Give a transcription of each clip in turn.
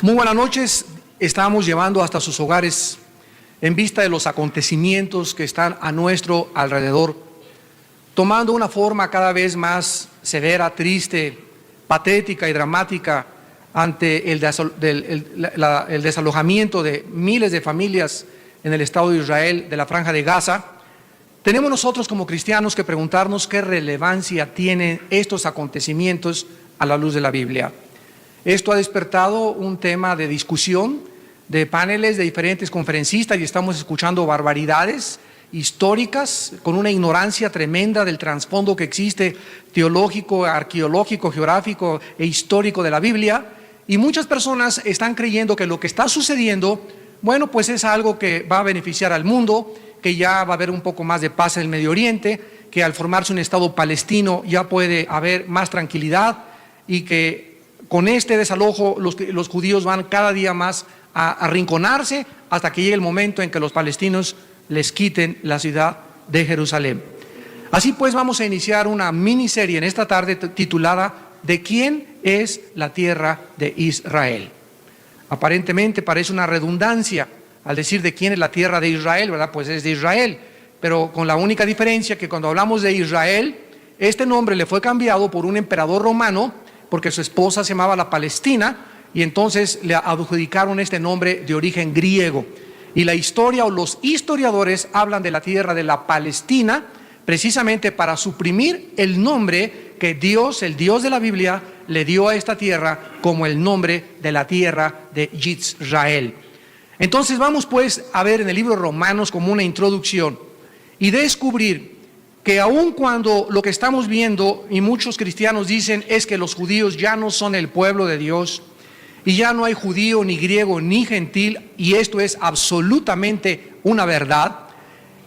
Muy buenas noches. Estamos llevando hasta sus hogares en vista de los acontecimientos que están a nuestro alrededor, tomando una forma cada vez más severa, triste, patética y dramática ante el desalojamiento de miles de familias en el Estado de Israel, de la Franja de Gaza. Tenemos nosotros como cristianos que preguntarnos qué relevancia tienen estos acontecimientos a la luz de la Biblia. Esto ha despertado un tema de discusión, de paneles de diferentes conferencistas, y estamos escuchando barbaridades históricas con una ignorancia tremenda del trasfondo que existe teológico, arqueológico, geográfico e histórico de la Biblia. Y muchas personas están creyendo que lo que está sucediendo, bueno, pues es algo que va a beneficiar al mundo, que ya va a haber un poco más de paz en el Medio Oriente, que al formarse un Estado palestino ya puede haber más tranquilidad y que con este desalojo los judíos van cada día más a arrinconarse hasta que llegue el momento en que los palestinos les quiten la ciudad de Jerusalén. Así pues, vamos a iniciar una miniserie en esta tarde titulada ¿De quién es la tierra de Israel? Aparentemente parece una redundancia al decir de quién es la tierra de Israel, ¿verdad? Pues es de Israel, pero con la única diferencia que cuando hablamos de Israel, este nombre le fue cambiado por un emperador romano porque su esposa se llamaba la Palestina, y entonces le adjudicaron este nombre de origen griego. Y la historia o los historiadores hablan de la tierra de la Palestina precisamente para suprimir el nombre que Dios, el Dios de la Biblia, le dio a esta tierra como el nombre de la tierra de Israel. Entonces vamos pues a ver en el libro de Romanos como una introducción y descubrir que aun cuando lo que estamos viendo, y muchos cristianos dicen, es que los judíos ya no son el pueblo de Dios, y ya no hay judío, ni griego, ni gentil, y esto es absolutamente una verdad,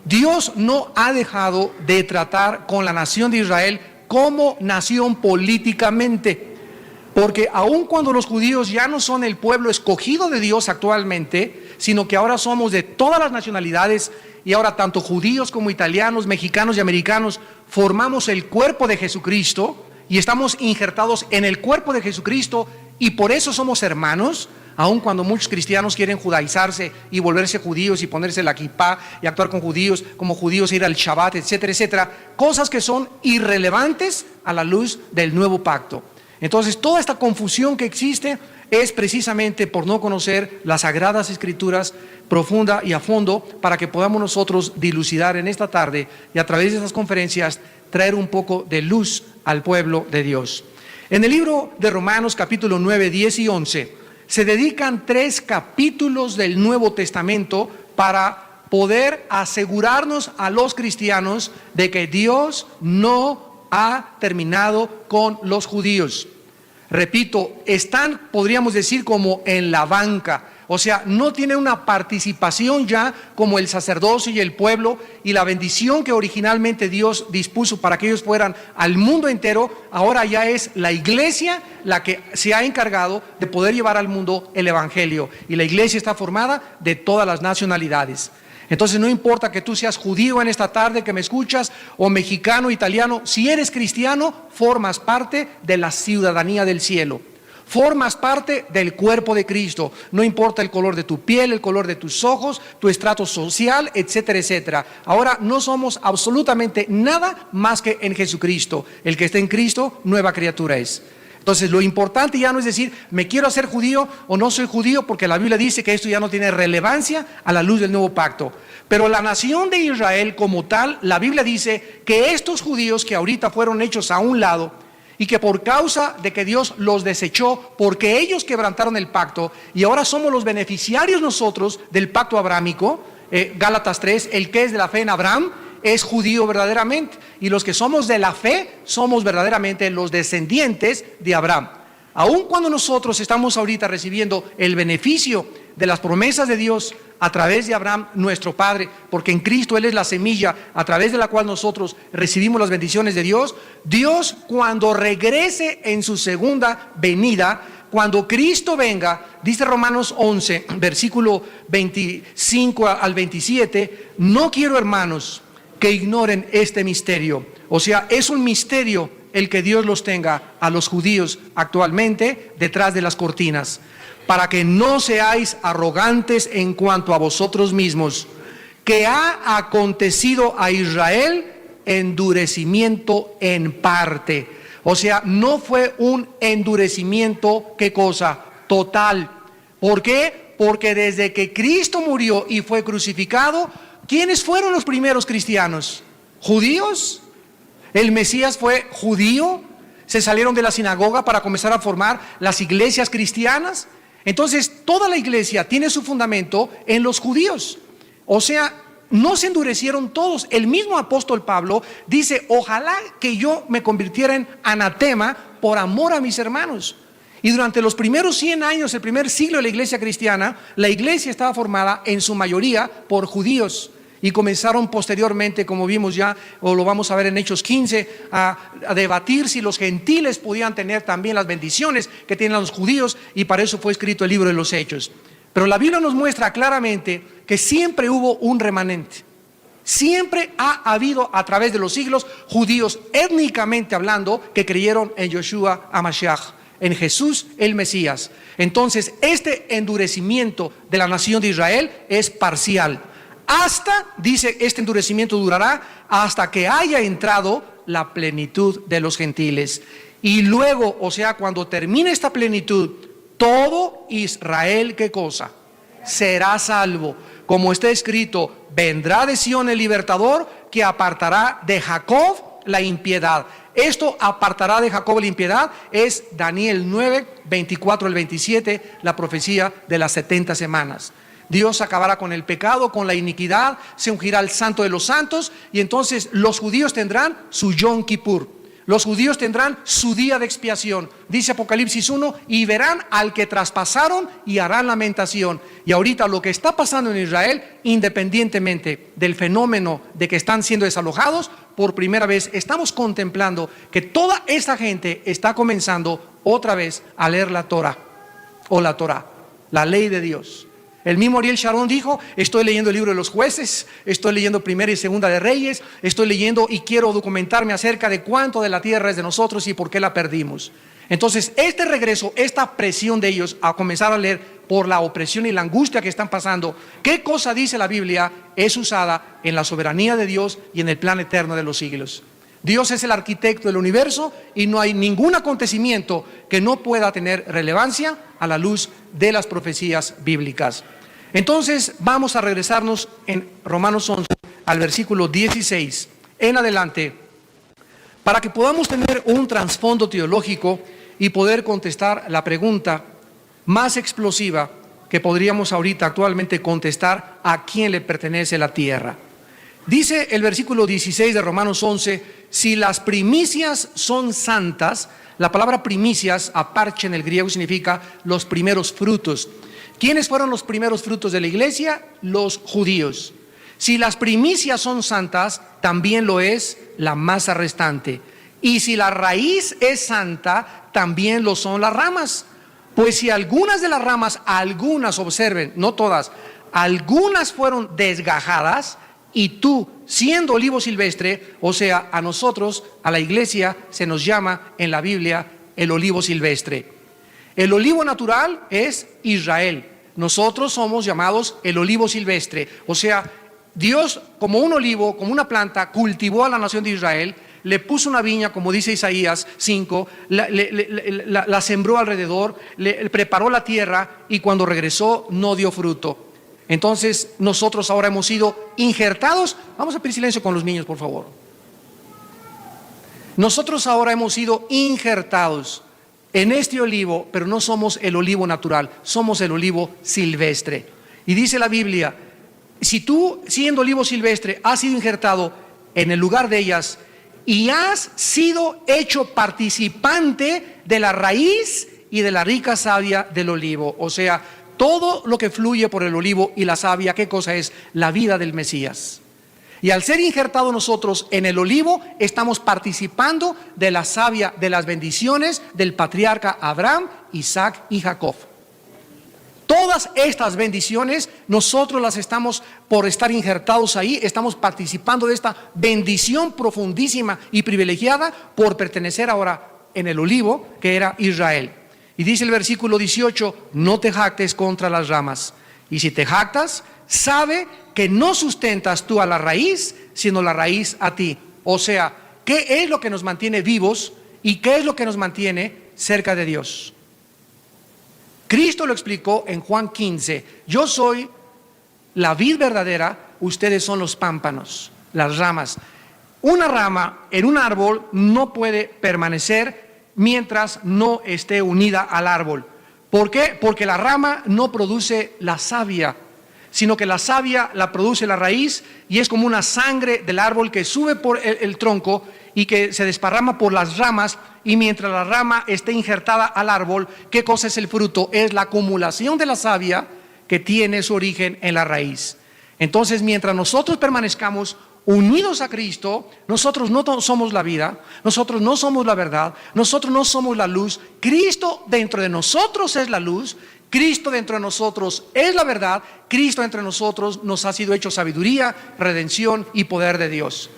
Dios no ha dejado de tratar con la nación de Israel como nación políticamente, porque aun cuando los judíos ya no son el pueblo escogido de Dios actualmente, sino que ahora somos de todas las nacionalidades, y ahora tanto judíos como italianos, mexicanos y americanos formamos el cuerpo de Jesucristo y estamos injertados en el cuerpo de Jesucristo, y por eso somos hermanos, aun cuando muchos cristianos quieren judaizarse y volverse judíos y ponerse la kipá y actuar con judíos, como judíos, ir al Shabbat, etcétera, etcétera, cosas que son irrelevantes a la luz del nuevo pacto. Entonces toda esta confusión que existe es precisamente por no conocer las Sagradas Escrituras profunda y a fondo, para que podamos nosotros dilucidar en esta tarde y a través de estas conferencias traer un poco de luz al pueblo de Dios. En el libro de Romanos capítulo 9, 10 y 11 se dedican 3 capítulos del Nuevo Testamento para poder asegurarnos a los cristianos de que Dios no ha terminado con los judíos. Repito, están, podríamos decir, como en la banca, o sea, no tienen una participación ya como el sacerdocio y el pueblo, y la bendición que originalmente Dios dispuso para que ellos fueran al mundo entero, ahora ya es la iglesia la que se ha encargado de poder llevar al mundo el evangelio, y la iglesia está formada de todas las nacionalidades. Entonces no importa que tú seas judío en esta tarde que me escuchas, o mexicano, italiano, si eres cristiano, formas parte de la ciudadanía del cielo. Formas parte del cuerpo de Cristo. No importa el color de tu piel, el color de tus ojos, tu estrato social, etcétera, etcétera. Ahora no somos absolutamente nada más que en Jesucristo. El que está en Cristo, nueva criatura es. Entonces lo importante ya no es decir, me quiero hacer judío o no soy judío, porque la Biblia dice que esto ya no tiene relevancia a la luz del nuevo pacto. Pero la nación de Israel como tal, la Biblia dice que estos judíos que ahorita fueron hechos a un lado, y que por causa de que Dios los desechó, porque ellos quebrantaron el pacto, y ahora somos los beneficiarios nosotros del pacto abrámico, Gálatas 3, el que es de la fe en Abraham, es judío verdaderamente, y los que somos de la fe somos verdaderamente los descendientes de Abraham. Aun cuando nosotros estamos ahorita recibiendo el beneficio de las promesas de Dios a través de Abraham, nuestro padre, porque en Cristo Él es la semilla a través de la cual nosotros recibimos las bendiciones de Dios, Dios cuando regrese en su segunda venida, cuando Cristo venga, dice Romanos 11, versículo 25 al 27, no quiero, hermanos, que ignoren este misterio. O sea, es un misterio el que Dios los tenga a los judíos actualmente detrás de las cortinas. para que no seáis arrogantes en cuanto a vosotros mismos, que ha acontecido a Israel endurecimiento en parte. O sea, no fue un endurecimiento, ¿qué cosa? Total. ¿Por qué? Porque desde que Cristo murió y fue crucificado, ¿quiénes fueron los primeros cristianos? ¿Judíos? ¿El Mesías fue judío? ¿Se salieron de la sinagoga para comenzar a formar las iglesias cristianas? Entonces, toda la iglesia tiene su fundamento en los judíos. O sea, no se endurecieron todos. El mismo apóstol Pablo dice: ojalá que yo me convirtiera en anatema por amor a mis hermanos. Y durante los primeros 100 años, el primer siglo de la iglesia cristiana, la iglesia estaba formada en su mayoría por judíos. Y comenzaron posteriormente, como vimos ya, o lo vamos a ver en Hechos 15, a debatir si los gentiles podían tener también las bendiciones que tienen los judíos, y para eso fue escrito el libro de los Hechos. Pero la Biblia nos muestra claramente que siempre hubo un remanente. Siempre ha habido a través de los siglos judíos, étnicamente hablando, que creyeron en Yoshua HaMashiach, en Jesús el Mesías. Entonces, este endurecimiento de la nación de Israel es parcial. Hasta, dice, este endurecimiento durará hasta que haya entrado la plenitud de los gentiles. Y luego, o sea, cuando termine esta plenitud, todo Israel, ¿qué cosa? Será salvo. Como está escrito: vendrá de Sión el libertador, que apartará de Jacob la impiedad. Esto apartará de Jacob la impiedad es Daniel 9, 24 al 27, la profecía de las 70 semanas. Dios acabará con el pecado, con la iniquidad, se ungirá el santo de los santos, y entonces los judíos tendrán su Yom Kippur. Los judíos tendrán su día de expiación. Dice Apocalipsis 1, y verán al que traspasaron y harán lamentación. Y ahorita lo que está pasando en Israel, independientemente del fenómeno de que están siendo desalojados, por primera vez estamos contemplando que toda esa gente está comenzando otra vez a leer la Torah, o la Torah, la ley de Dios. El mismo Ariel Sharon dijo: estoy leyendo el libro de los jueces, estoy leyendo Primera y Segunda de Reyes, estoy leyendo y quiero documentarme acerca de cuánto de la tierra es de nosotros y por qué la perdimos. Entonces, este regreso, esta presión de ellos a comenzar a leer por la opresión y la angustia que están pasando, ¿qué cosa dice la Biblia? Es usada en la soberanía de Dios y en el plan eterno de los siglos. Dios es el arquitecto del universo y no hay ningún acontecimiento que no pueda tener relevancia a la luz de las profecías bíblicas. Entonces vamos a regresarnos en Romanos 11 al versículo 16 en adelante, para que podamos tener un trasfondo teológico y poder contestar la pregunta más explosiva que podríamos ahorita actualmente contestar: ¿a quién le pertenece la tierra? Dice el versículo 16 de Romanos 11: si las primicias son santas. La palabra primicias, aparche en el griego, significa los primeros frutos. ¿Quiénes fueron los primeros frutos de la iglesia? Los judíos. Si las primicias son santas, también lo es la masa restante. Y si la raíz es santa, también lo son las ramas. Pues si algunas de las ramas, algunas, observen, no todas, algunas fueron desgajadas, y tú, siendo olivo silvestre, o sea, a nosotros, a la iglesia, se nos llama en la Biblia el olivo silvestre. El olivo natural es Israel. Nosotros somos llamados el olivo silvestre. O sea, Dios, como un olivo, como una planta, cultivó a la nación de Israel, le puso una viña, como dice Isaías 5, la sembró alrededor, le preparó la tierra, y cuando regresó no dio fruto. Entonces nosotros ahora hemos sido injertados. Vamos a pedir silencio con los niños, por favor. Nosotros ahora hemos sido injertados en este olivo, pero no somos el olivo natural, somos el olivo silvestre. Y dice la Biblia: si tú, siendo olivo silvestre, has sido injertado en el lugar de ellas y has sido hecho participante de la raíz y de la rica savia del olivo, o sea, todo lo que fluye por el olivo y la savia, ¿qué cosa es? La vida del Mesías. Y al ser injertados nosotros en el olivo, estamos participando de la savia, de las bendiciones del patriarca Abraham, Isaac y Jacob. Todas estas bendiciones, nosotros las estamos, por estar injertados ahí, estamos participando de esta bendición profundísima y privilegiada por pertenecer ahora en el olivo, que era Israel. Y dice el versículo 18, no te jactes contra las ramas. Y si te jactas, sabe que no sustentas tú a la raíz, sino la raíz a ti. O sea, ¿qué es lo que nos mantiene vivos y qué es lo que nos mantiene cerca de Dios? Cristo lo explicó en Juan 15. Yo soy la vid verdadera, ustedes son los pámpanos, las ramas. Una rama en un árbol no puede permanecer mientras no esté unida al árbol. ¿Por qué? Porque la rama no produce la savia, sino que la savia la produce la raíz y es como una sangre del árbol que sube por el tronco y que se desparrama por las ramas, y mientras la rama esté injertada al árbol, ¿qué cosa es el fruto? Es la acumulación de la savia que tiene su origen en la raíz. Entonces, mientras nosotros permanezcamos unidos a Cristo, nosotros no somos la vida, nosotros no somos la verdad, nosotros no somos la luz. Cristo dentro de nosotros es la luz, Cristo dentro de nosotros es la verdad, Cristo entre nosotros nos ha sido hecho sabiduría, redención y poder de Dios.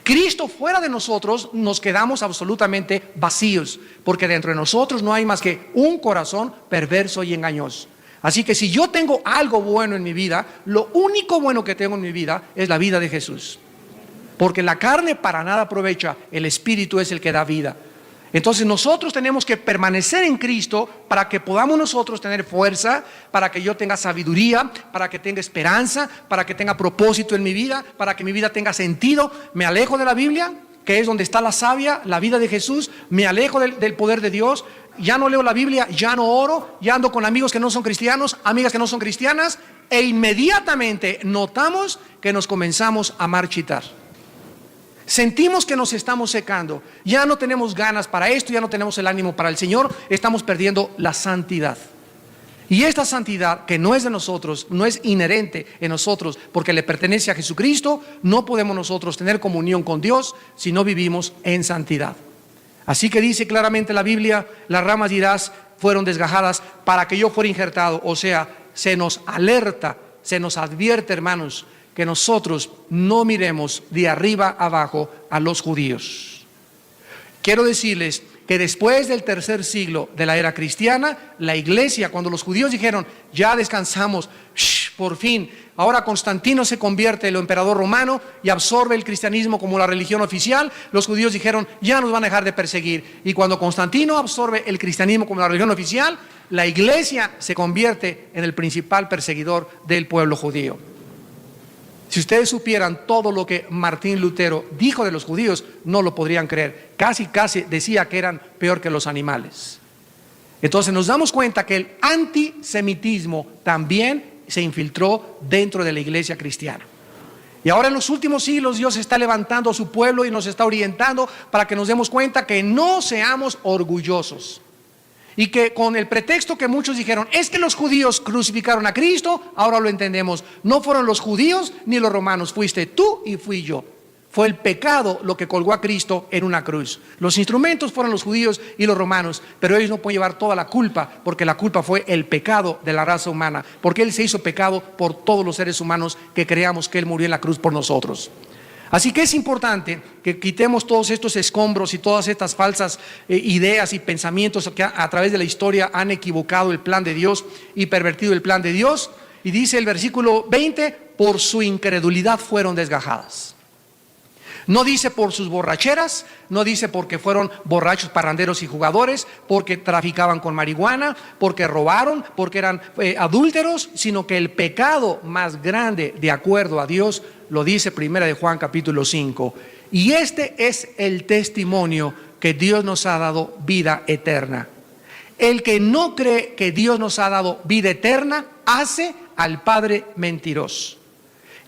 Cristo fuera de nosotros nos quedamos absolutamente vacíos, porque dentro de nosotros no hay más que un corazón perverso y engañoso. Así que si yo tengo algo bueno en mi vida, lo único bueno que tengo en mi vida es la vida de Jesús. Porque la carne para nada aprovecha, el Espíritu es el que da vida. Entonces nosotros tenemos que permanecer en Cristo para que podamos nosotros tener fuerza, para que yo tenga sabiduría, para que tenga esperanza, para que tenga propósito en mi vida, para que mi vida tenga sentido. Me alejo de la Biblia, que es donde está la savia, la vida de Jesús. Me alejo del poder de Dios. Ya no leo la Biblia, ya no oro, ya ando con amigos que no son cristianos, amigas que no son cristianas, e inmediatamente notamos que nos comenzamos a marchitar. Sentimos que nos estamos secando, ya no tenemos ganas para esto, ya no tenemos el ánimo para el Señor, estamos perdiendo la santidad. Y esta santidad que no es de nosotros, no es inherente en nosotros, porque le pertenece a Jesucristo, no podemos nosotros tener comunión con Dios si no vivimos en santidad. Así que dice claramente la Biblia, las ramas dirás fueron desgajadas para que yo fuera injertado. O sea, se nos alerta, se nos advierte, hermanos, que nosotros no miremos de arriba abajo a los judíos. Quiero decirles que después del tercer siglo de la era cristiana, la iglesia, cuando los judíos dijeron, ya descansamos, por fin, ahora Constantino se convierte en el emperador romano y absorbe el cristianismo como la religión oficial, los judíos dijeron, ya nos van a dejar de perseguir. Y cuando Constantino absorbe el cristianismo como la religión oficial, la iglesia se convierte en el principal perseguidor del pueblo judío. Si ustedes supieran todo lo que Martín Lutero dijo de los judíos, no lo podrían creer. Casi decía que eran peor que los animales. Entonces nos damos cuenta que el antisemitismo también se infiltró dentro de la iglesia cristiana. Y ahora en los últimos siglos Dios está levantando a su pueblo y nos está orientando para que nos demos cuenta que no seamos orgullosos. Y que con el pretexto que muchos dijeron, es que los judíos crucificaron a Cristo, ahora lo entendemos. No fueron los judíos ni los romanos, fuiste tú y fui yo. Fue el pecado lo que colgó a Cristo en una cruz. Los instrumentos fueron los judíos y los romanos, pero ellos no pueden llevar toda la culpa, porque la culpa fue el pecado de la raza humana, porque Él se hizo pecado por todos los seres humanos que creamos que Él murió en la cruz por nosotros. Así que es importante que quitemos todos estos escombros y todas estas falsas ideas y pensamientos que a través de la historia han equivocado el plan de Dios y pervertido el plan de Dios. Y dice el versículo 20, por su incredulidad fueron desgajadas. No dice por sus borracheras, no dice porque fueron borrachos, parranderos y jugadores, porque traficaban con marihuana, porque robaron, porque eran adúlteros, sino que el pecado más grande de acuerdo a Dios lo dice Primera de Juan capítulo 5. Y este es el testimonio que Dios nos ha dado vida eterna. El que no cree que Dios nos ha dado vida eterna hace al Padre mentiroso.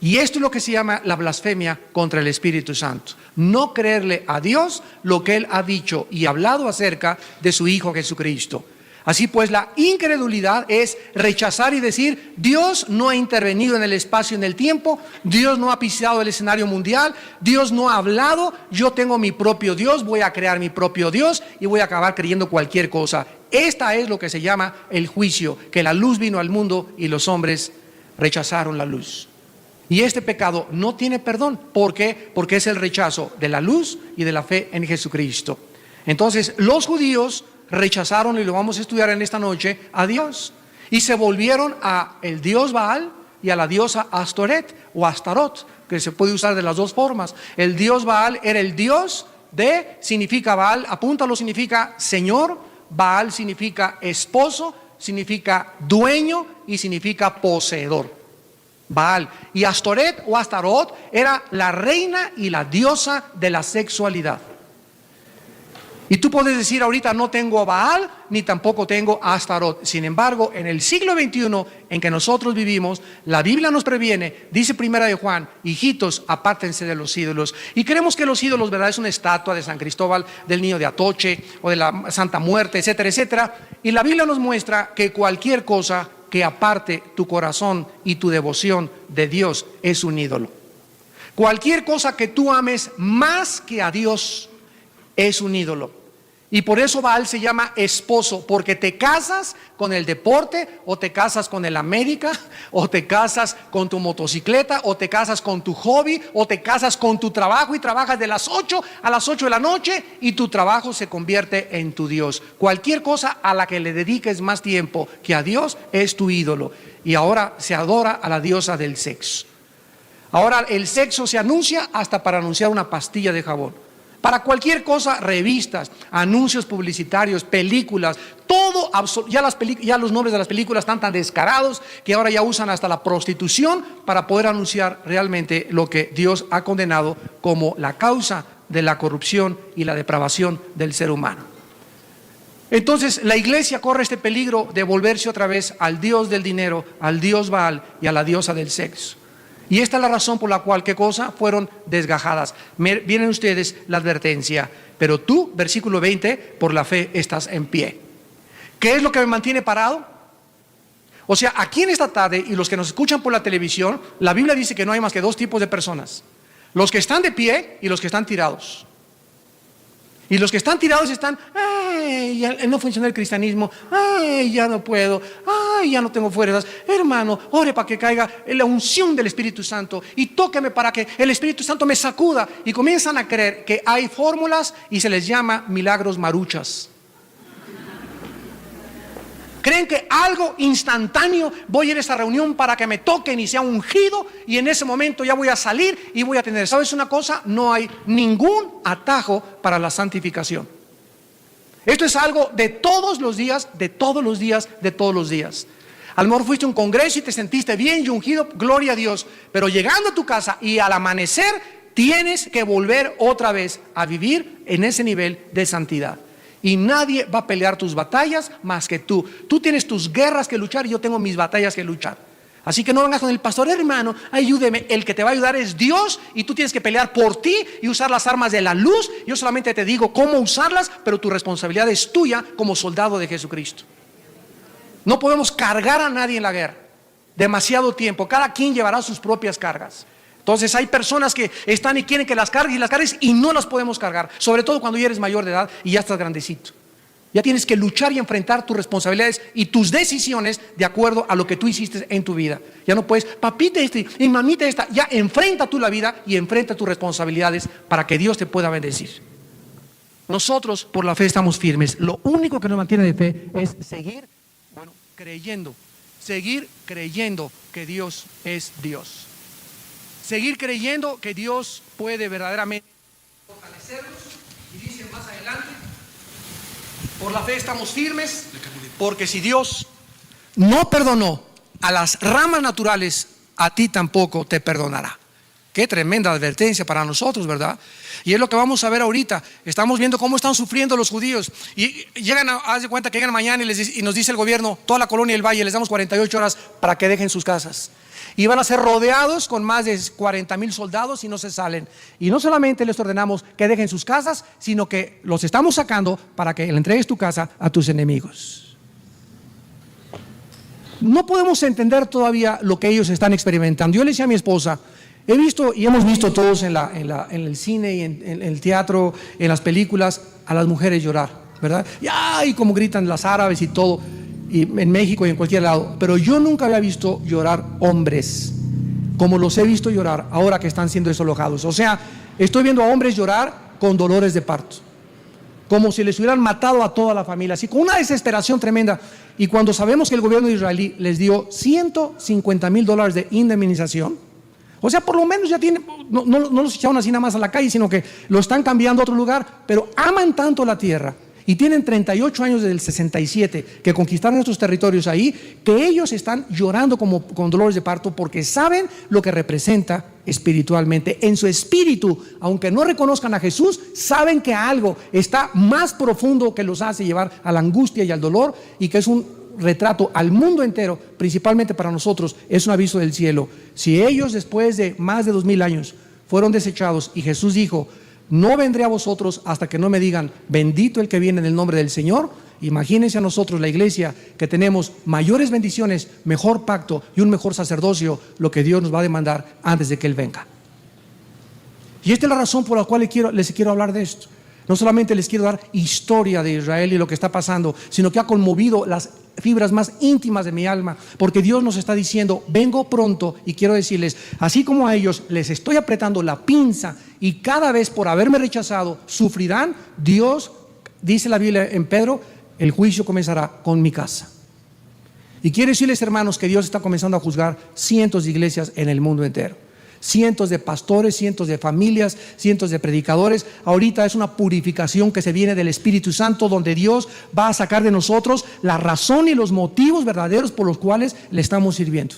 Y esto es lo que se llama la blasfemia contra el Espíritu Santo. No creerle a Dios lo que Él ha dicho y hablado acerca de su Hijo Jesucristo. Así pues, la incredulidad es rechazar y decir, Dios no ha intervenido en el espacio y en el tiempo, Dios no ha pisado el escenario mundial, Dios no ha hablado, yo tengo mi propio Dios, voy a crear mi propio Dios y voy a acabar creyendo cualquier cosa. Esta es lo que se llama el juicio, que la luz vino al mundo y los hombres rechazaron la luz. Y este pecado no tiene perdón. ¿Por qué? Porque es el rechazo de la luz y de la fe en Jesucristo. Entonces, los judíos rechazaron, y lo vamos a estudiar en esta noche, a Dios. Y se volvieron a el dios Baal y a la diosa Astoret o Astarot, que se puede usar de las dos formas. El dios Baal era el dios significa Baal, apúntalo, significa señor. Baal significa esposo, significa dueño y significa poseedor. Baal. Y Astoret o Astarot era la reina y la diosa de la sexualidad. Y tú puedes decir ahorita no tengo a Baal ni tampoco tengo a Astarot. Sin embargo, en el siglo XXI en que nosotros vivimos, la Biblia nos previene, dice Primera de Juan, hijitos, apártense de los ídolos. Y creemos que los ídolos, ¿verdad?, es una estatua de San Cristóbal, del niño de Atoche o de la Santa Muerte, etcétera, etcétera. Y la Biblia nos muestra que cualquier cosa que aparte tu corazón y tu devoción de Dios es un ídolo. Cualquier cosa que tú ames más que a Dios es un ídolo. Y por eso Baal se llama esposo, porque te casas con el deporte, o te casas con el América, o te casas con tu motocicleta, o te casas con tu hobby, o te casas con tu trabajo y trabajas de las 8 a las 8 de la noche y tu trabajo se convierte en tu Dios. Cualquier cosa a la que le dediques más tiempo que a Dios es tu ídolo. Y ahora se adora a la diosa del sexo. Ahora el sexo se anuncia hasta para anunciar una pastilla de jabón. Para cualquier cosa, revistas, anuncios publicitarios, películas, todo, ya los nombres de las películas están tan descarados que ahora ya usan hasta la prostitución para poder anunciar realmente lo que Dios ha condenado como la causa de la corrupción y la depravación del ser humano. Entonces la iglesia corre este peligro de volverse otra vez al dios del dinero, al dios Baal y a la diosa del sexo. Y esta es la razón por la cual, ¿qué cosa? Fueron desgajadas. Vienen ustedes la advertencia. Pero tú, versículo 20, por la fe estás en pie. ¿Qué es lo que me mantiene parado? O sea, aquí en esta tarde, y los que nos escuchan por la televisión, la Biblia dice que no hay más que dos tipos de personas: los que están de pie y los que están tirados. Y los que están tirados están, ay, ya no funciona el cristianismo, ay, ya no puedo, ay, ya no tengo fuerzas. Hermano, ore para que caiga la unción del Espíritu Santo y tóqueme para que el Espíritu Santo me sacuda. Y comienzan a creer que hay fórmulas y se les llama milagros maruchas. Creen que algo instantáneo, voy a ir a esta reunión para que me toquen y sea ungido, y en ese momento ya voy a salir y voy a tener. ¿Sabes una cosa? No hay ningún atajo para la santificación. Esto es algo de todos los días, de todos los días, de todos los días. A lo mejor fuiste a un congreso y te sentiste bien y ungido, gloria a Dios, pero llegando a tu casa y al amanecer tienes que volver otra vez a vivir en ese nivel de santidad. Y nadie va a pelear tus batallas más que tú. Tú tienes tus guerras que luchar y yo tengo mis batallas que luchar. Así que no vengas con el pastor, hermano, ayúdeme. El que te va a ayudar es Dios, y tú tienes que pelear por ti y usar las armas de la luz. Yo solamente te digo cómo usarlas, pero tu responsabilidad es tuya como soldado de Jesucristo. No podemos cargar a nadie en la guerra demasiado tiempo. Cada quien llevará sus propias cargas. Entonces hay personas que están y quieren que las cargues y no las podemos cargar, sobre todo cuando ya eres mayor de edad y ya estás grandecito. Ya tienes que luchar y enfrentar tus responsabilidades y tus decisiones de acuerdo a lo que tú hiciste en tu vida. Ya no puedes, papita y mamita esta. Ya enfrenta tú la vida y enfrenta tus responsabilidades para que Dios te pueda bendecir. Nosotros por la fe estamos firmes. Lo único que nos mantiene de fe es seguir creyendo que Dios es Dios. Seguir creyendo que Dios puede verdaderamente fortalecernos. Y dice más adelante, por la fe estamos firmes, porque si Dios no perdonó a las ramas naturales, a ti tampoco te perdonará. Qué tremenda advertencia para nosotros, ¿verdad? Y es lo que vamos a ver ahorita. Estamos viendo cómo están sufriendo los judíos. Y haz de cuenta que llegan mañana y nos dice el gobierno, toda la colonia del Valle, les damos 48 horas para que dejen sus casas. Y van a ser rodeados con más de 40,000 soldados y no se salen. Y no solamente les ordenamos que dejen sus casas, sino que los estamos sacando para que le entregues tu casa a tus enemigos. No podemos entender todavía lo que ellos están experimentando. Yo le decía a mi esposa, he visto y hemos visto todos en el cine y en el teatro, en las películas, a las mujeres llorar, ¿verdad? Y como gritan las árabes y todo, y en México y en cualquier lado. Pero yo nunca había visto llorar hombres como los he visto llorar ahora que están siendo desalojados. O sea, estoy viendo a hombres llorar con dolores de parto. como si les hubieran matado a toda la familia, así con una desesperación tremenda. Y cuando sabemos que el gobierno israelí les dio $150,000 de indemnización, o sea, por lo menos ya tienen, no los echaron así nada más a la calle, sino que lo están cambiando a otro lugar, pero aman tanto la tierra y tienen 38 años desde el 67 que conquistaron estos territorios ahí, que ellos están llorando como con dolores de parto porque saben lo que representa espiritualmente. En su espíritu, aunque no reconozcan a Jesús, saben que algo está más profundo que los hace llevar a la angustia y al dolor, y que es un retrato al mundo entero, principalmente para nosotros, es un aviso del cielo. Si ellos después de más de 2000 años fueron desechados y Jesús dijo: no vendré a vosotros hasta que no me digan bendito el que viene en el nombre del Señor, imagínense a nosotros, la iglesia, que tenemos mayores bendiciones, mejor pacto y un mejor sacerdocio, lo que Dios nos va a demandar antes de que Él venga. Y esta es la razón por la cual les quiero hablar de esto. No solamente les quiero dar historia de Israel y lo que está pasando, sino que ha conmovido las fibras más íntimas de mi alma, porque Dios nos está diciendo: vengo pronto, y quiero decirles, así como a ellos les estoy apretando la pinza y cada vez por haberme rechazado sufrirán, Dios, dice la Biblia en Pedro, el juicio comenzará con mi casa. Y quiero decirles, hermanos, que Dios está comenzando a juzgar cientos de iglesias en el mundo entero. Cientos de pastores, cientos de familias, cientos de predicadores. Ahorita es una purificación que se viene del Espíritu Santo, donde Dios va a sacar de nosotros la razón y los motivos verdaderos por los cuales le estamos sirviendo.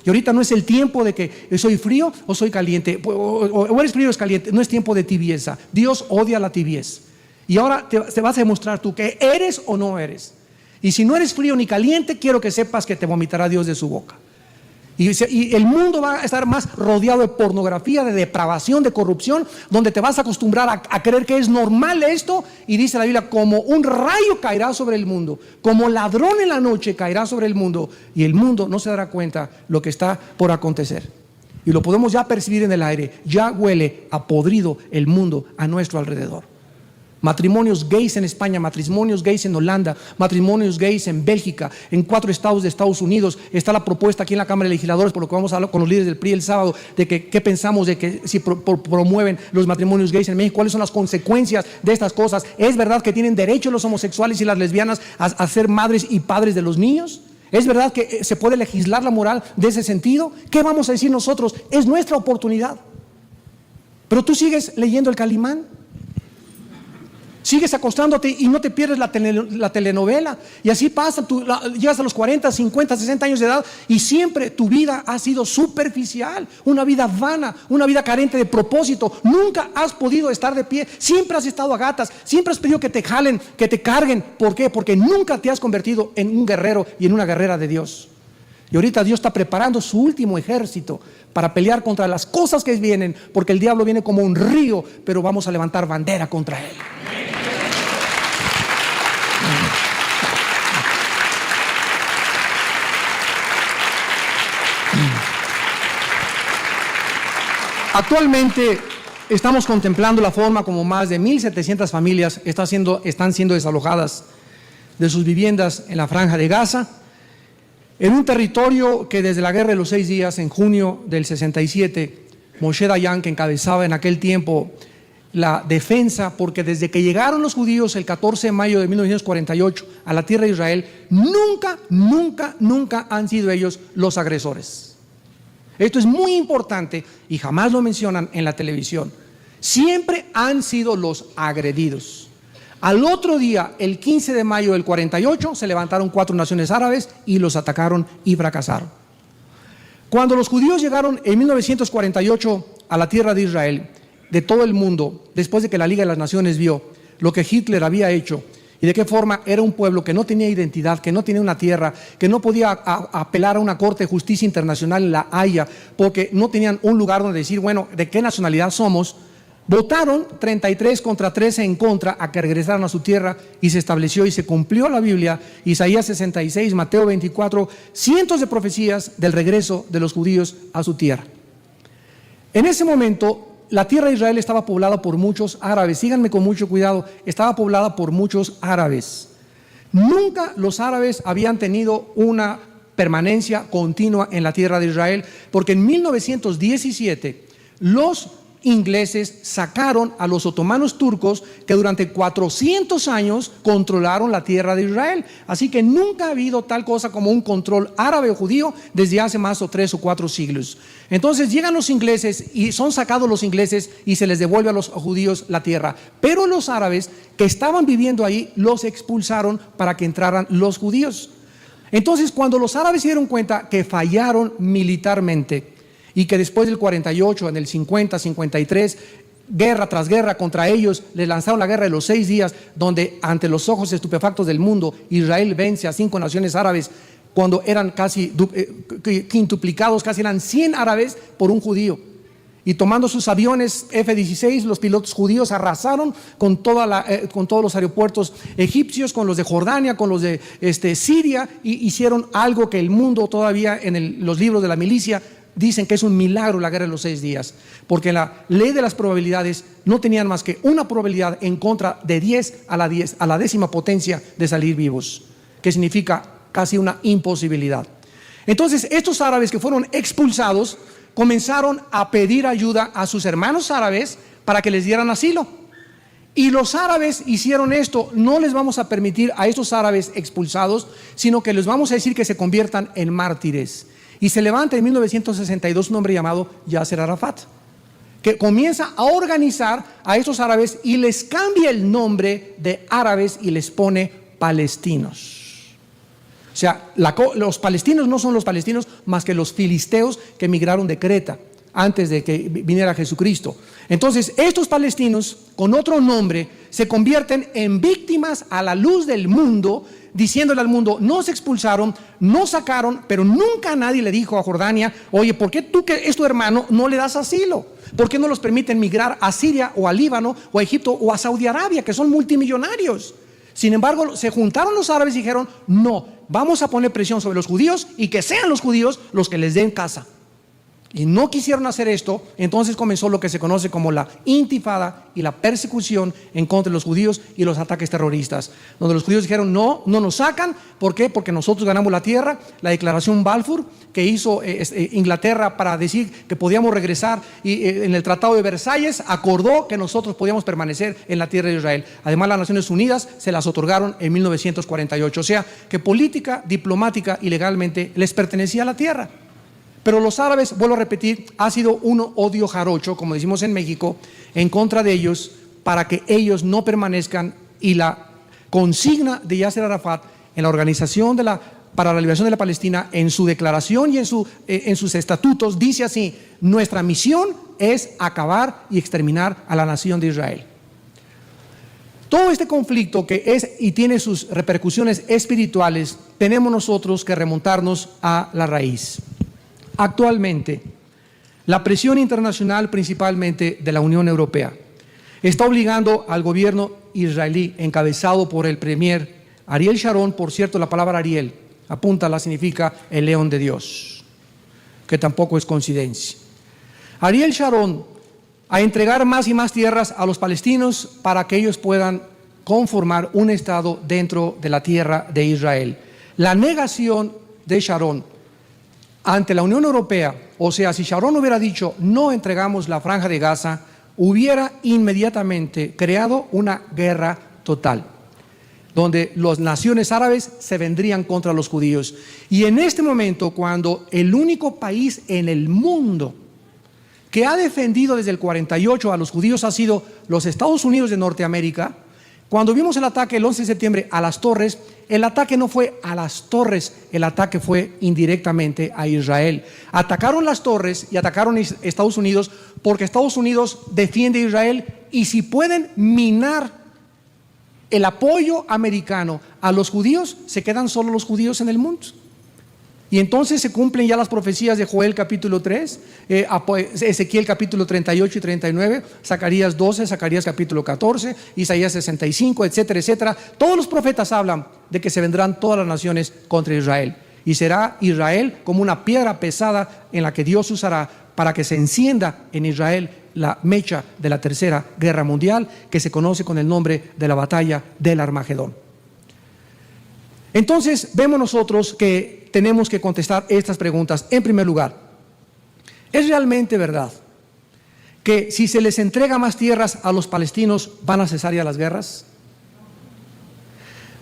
Y ahorita no es el tiempo de que soy frío o soy caliente, o eres frío o eres caliente. No es tiempo de tibieza. Dios odia la tibieza. Y ahora te vas a demostrar tú que eres o no eres. Y si no eres frío ni caliente, quiero que sepas que te vomitará Dios de su boca. Y el mundo va a estar más rodeado de pornografía, de depravación, de corrupción, donde te vas a acostumbrar a creer que es normal esto. Y dice la Biblia: como un rayo caerá sobre el mundo, como ladrón en la noche caerá sobre el mundo, y el mundo no se dará cuenta lo que está por acontecer. Y lo podemos ya percibir en el aire. Ya huele a podrido el mundo a nuestro alrededor. Matrimonios gays en España, matrimonios gays en Holanda, matrimonios gays en Bélgica, en 4 estados de Estados Unidos. Está la propuesta aquí en la Cámara de Legisladores, por lo que vamos a hablar con los líderes del PRI el sábado, de que qué pensamos de que si promueven los matrimonios gays en México, cuáles son las consecuencias de estas cosas. ¿Es verdad que tienen derecho los homosexuales y las lesbianas a ser madres y padres de los niños? ¿Es verdad que se puede legislar la moral de ese sentido? ¿Qué vamos a decir nosotros? Es nuestra oportunidad. Pero tú sigues leyendo el Calimán, sigues acostándote y no te pierdes la telenovela. Y así pasa, llegas a los 40, 50, 60 años de edad y siempre tu vida ha sido superficial, una vida vana, una vida carente de propósito. Nunca has podido estar de pie, siempre has estado a gatas, siempre has pedido que te jalen, que te carguen. ¿Por qué? Porque nunca te has convertido en un guerrero y en una guerrera de Dios. Y ahorita Dios está preparando su último ejército para pelear contra las cosas que vienen, porque el diablo viene como un río, pero vamos a levantar bandera contra él. Actualmente estamos contemplando la forma como más de 1,700 familias están siendo desalojadas de sus viviendas en la Franja de Gaza, en un territorio que desde la Guerra de los 6 días, en junio del 67, Moshe Dayan, que encabezaba en aquel tiempo la defensa, porque desde que llegaron los judíos el 14 de mayo de 1948 a la tierra de Israel, nunca han sido ellos los agresores. Esto es muy importante y jamás lo mencionan en la televisión. Siempre han sido los agredidos. Al otro día, el 15 de mayo del 48, se levantaron 4 naciones árabes y los atacaron y fracasaron. Cuando los judíos llegaron en 1948 a la tierra de Israel, de todo el mundo, después de que la Liga de las Naciones vio lo que Hitler había hecho y de qué forma era un pueblo que no tenía identidad, que no tenía una tierra, que no podía apelar a una corte de justicia internacional en La Haya, porque no tenían un lugar donde decir, bueno, ¿de qué nacionalidad somos? Votaron 33 contra 13 en contra a que regresaran a su tierra, y se estableció y se cumplió la Biblia, Isaías 66, Mateo 24, cientos de profecías del regreso de los judíos a su tierra. En ese momento, la tierra de Israel estaba poblada por muchos árabes. Síganme con mucho cuidado, estaba poblada por muchos árabes. Nunca los árabes habían tenido una permanencia continua en la tierra de Israel, porque en 1917 los ingleses sacaron a los otomanos turcos que durante 400 años controlaron la tierra de Israel. Así que nunca ha habido tal cosa como un control árabe o judío desde hace más de 3 o 4 siglos. Entonces llegan los ingleses y son sacados los ingleses y se les devuelve a los judíos la tierra. Pero los árabes que estaban viviendo ahí los expulsaron para que entraran los judíos. Entonces cuando los árabes se dieron cuenta que fallaron militarmente, y que después del 48, en el 50, 53, guerra tras guerra contra ellos, les lanzaron la guerra de los 6 días, donde ante los ojos estupefactos del mundo, Israel vence a 5 naciones árabes, cuando eran casi quintuplicados, casi eran 100 árabes por un judío. Y tomando sus aviones F-16, los pilotos judíos arrasaron con todos los aeropuertos egipcios, con los de Jordania, con los de Siria, y hicieron algo que el mundo todavía en los libros de la milicia dicen que es un milagro, la guerra de los 6 días, porque la ley de las probabilidades no tenían más que una probabilidad en contra de 10 a la 10ª potencia de salir vivos, que significa casi una imposibilidad. Entonces estos árabes que fueron expulsados comenzaron a pedir ayuda a sus hermanos árabes para que les dieran asilo. Y los árabes hicieron esto: no les vamos a permitir a estos árabes expulsados, sino que les vamos a decir que se conviertan en mártires. Y se levanta en 1962 un hombre llamado Yasser Arafat, que comienza a organizar a estos árabes y les cambia el nombre de árabes y les pone palestinos. O sea, los palestinos no son los palestinos más que los filisteos que emigraron de Creta antes de que viniera Jesucristo. Entonces estos palestinos con otro nombre se convierten en víctimas a la luz del mundo, diciéndole al mundo: nos expulsaron, nos sacaron, pero nunca nadie le dijo a Jordania: oye, ¿por qué tú, que es tu hermano, no le das asilo? ¿Por qué no los permiten migrar a Siria o a Líbano o a Egipto o a Saudi Arabia, que son multimillonarios? Sin embargo, se juntaron los árabes y dijeron: no, vamos a poner presión sobre los judíos y que sean los judíos los que les den casa. Y no quisieron hacer esto. Entonces comenzó lo que se conoce como la intifada y la persecución en contra de los judíos y los ataques terroristas, donde los judíos dijeron: no nos sacan. ¿Por qué? Porque nosotros ganamos la tierra. La declaración Balfour que hizo Inglaterra para decir que podíamos regresar, y en el Tratado de Versalles acordó que nosotros podíamos permanecer en la tierra de Israel. Además, las Naciones Unidas se las otorgaron en 1948. O sea que política, diplomática y legalmente les pertenecía a la tierra. Pero los árabes, vuelvo a repetir, ha sido un odio jarocho, como decimos en México, en contra de ellos, para que ellos no permanezcan. Y la consigna de Yasser Arafat en la Organización para la Liberación de la Palestina, en su declaración y en sus estatutos, dice así: nuestra misión es acabar y exterminar a la nación de Israel. Todo este conflicto que es y tiene sus repercusiones espirituales, tenemos nosotros que remontarnos a la raíz. Actualmente, la presión internacional, principalmente de la Unión Europea, está obligando al gobierno israelí, encabezado por el premier Ariel Sharon. Por cierto, la palabra Ariel, apúntala, significa el león de Dios, que tampoco es coincidencia. Ariel Sharon, a entregar más y más tierras a los palestinos para que ellos puedan conformar un estado dentro de la tierra de Israel. La negación de Sharon ante la Unión Europea, o sea, si Sharon hubiera dicho: no entregamos la Franja de Gaza, hubiera inmediatamente creado una guerra total, donde las naciones árabes se vendrían contra los judíos. Y en este momento, cuando el único país en el mundo que ha defendido desde el 48 a los judíos ha sido los Estados Unidos de Norteamérica, cuando vimos el ataque el 11 de septiembre a las torres, el ataque no fue a las torres, el ataque fue indirectamente a Israel. Atacaron las torres y atacaron a Estados Unidos porque Estados Unidos defiende a Israel, y si pueden minar el apoyo americano a los judíos, se quedan solo los judíos en el mundo. Y entonces se cumplen ya las profecías de Joel capítulo 3, Ezequiel capítulo 38 y 39, Zacarías 12, Zacarías capítulo 14, Isaías 65, etcétera, etcétera. Todos los profetas hablan de que se vendrán todas las naciones contra Israel. Y será Israel como una piedra pesada en la que Dios usará para que se encienda en Israel la mecha de la tercera guerra mundial, que se conoce con el nombre de la batalla del Armagedón. Entonces vemos nosotros que tenemos que contestar estas preguntas. En primer lugar, ¿es realmente verdad que si se les entrega más tierras a los palestinos, van a cesar ya las guerras?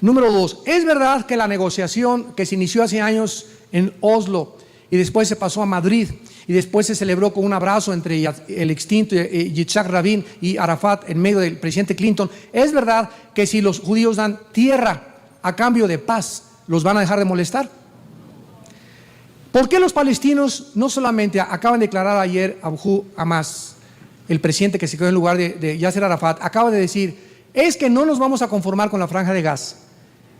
Número 2, ¿es verdad que la negociación que se inició hace años en Oslo y después se pasó a Madrid y después se celebró con un abrazo entre el extinto Yitzhak Rabin y Arafat en medio del presidente Clinton, es verdad que si los judíos dan tierra a cambio de paz, los van a dejar de molestar? ¿Por qué los palestinos no solamente acaban de declarar ayer Abu Hamas, el presidente que se quedó en lugar de Yasser Arafat, acaba de decir, es que no nos vamos a conformar con la Franja de Gaza,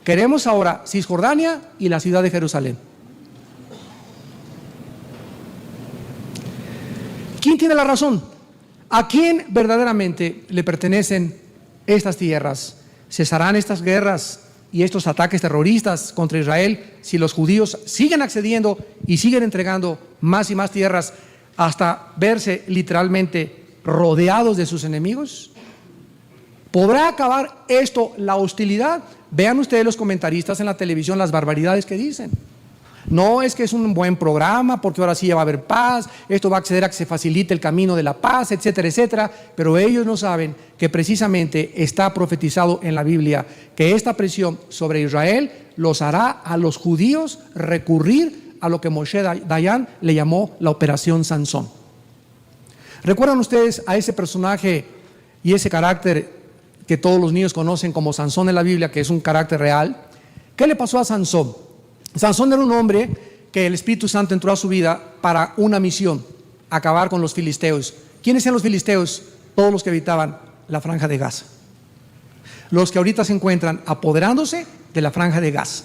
queremos ahora Cisjordania y la ciudad de Jerusalén? ¿Quién tiene la razón? ¿A quién verdaderamente le pertenecen estas tierras? ¿Cesarán estas guerras y estos ataques terroristas contra Israel si los judíos siguen accediendo y siguen entregando más y más tierras hasta verse literalmente rodeados de sus enemigos? ¿Podrá acabar esto la hostilidad? Vean ustedes los comentaristas en la televisión las barbaridades que dicen. No, es que es un buen programa porque ahora sí ya va a haber paz, esto va a acceder a que se facilite el camino de la paz, etcétera, etcétera, pero ellos no saben que precisamente está profetizado en la Biblia que esta presión sobre Israel los hará a los judíos recurrir a lo que Moshe Dayan le llamó la Operación Sansón. ¿Recuerdan ustedes a ese personaje y ese carácter que todos los niños conocen como Sansón en la Biblia, que es un carácter real? ¿Qué le pasó a Sansón? Sansón era un hombre que el Espíritu Santo entró a su vida para una misión, acabar con los filisteos. ¿Quiénes eran los filisteos? Todos los que habitaban la Franja de Gaza. Los que ahorita se encuentran apoderándose de la Franja de Gaza.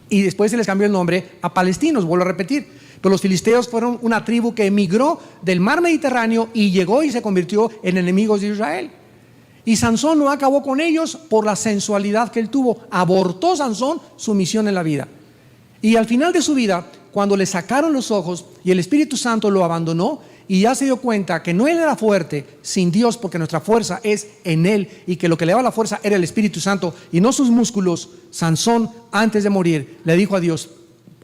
Y después se les cambió el nombre a palestinos, vuelvo a repetir. Pero los filisteos fueron una tribu que emigró del mar Mediterráneo y llegó y se convirtió en enemigos de Israel. Y Sansón no acabó con ellos por la sensualidad que él tuvo. Abortó Sansón su misión en la vida. Y al final de su vida, cuando le sacaron los ojos y el Espíritu Santo lo abandonó y ya se dio cuenta que no él era fuerte sin Dios, porque nuestra fuerza es en él y que lo que le daba la fuerza era el Espíritu Santo y no sus músculos, Sansón antes de morir le dijo a Dios,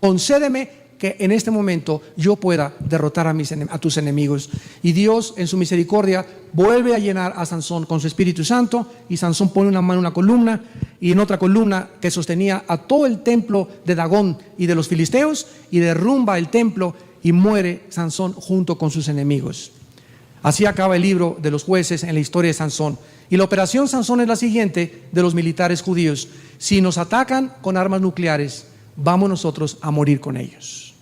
concédeme que en este momento yo pueda derrotar a tus enemigos. Y Dios en su misericordia vuelve a llenar a Sansón con su Espíritu Santo y Sansón pone una mano en una columna y en otra columna que sostenía a todo el templo de Dagón y de los filisteos y derrumba el templo y muere Sansón junto con sus enemigos. Así acaba el libro de los jueces en la historia de Sansón. Y la operación Sansón es la siguiente de los militares judíos: si nos atacan con armas nucleares, vamos nosotros a morir con ellos.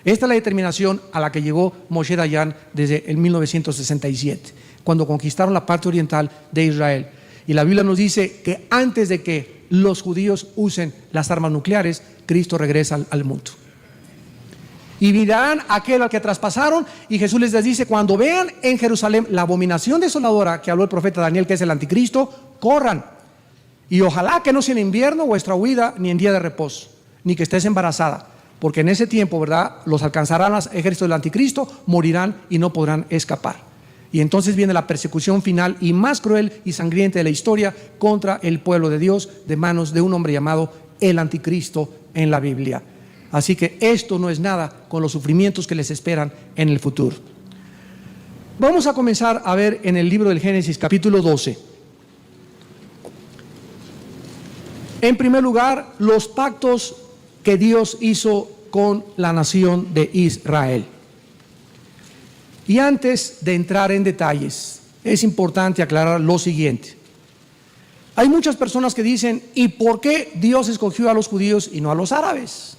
Esta es la determinación a la que llegó Moshe Dayan desde el 1967, cuando conquistaron la parte oriental de Israel. Y la Biblia nos dice que antes de que los judíos usen las armas nucleares, Cristo regresa al mundo. Y mirarán aquel al que traspasaron, y Jesús les dice, cuando vean en Jerusalén la abominación desoladora que habló el profeta Daniel, que es el anticristo, corran. Y ojalá que no sea en invierno vuestra huida, ni en día de reposo, ni que estés embarazada. Porque en ese tiempo, ¿verdad?, los alcanzarán los ejércitos del anticristo, morirán y no podrán escapar. Y entonces viene la persecución final y más cruel y sangrienta de la historia contra el pueblo de Dios de manos de un hombre llamado el anticristo en la Biblia. Así que esto no es nada con los sufrimientos que les esperan en el futuro. Vamos a comenzar a ver en el libro del Génesis capítulo 12. En primer lugar, los pactos que Dios hizo con la nación de Israel. Y antes de entrar en detalles, es importante aclarar lo siguiente. Hay muchas personas que dicen, ¿y por qué Dios escogió a los judíos y no a los árabes?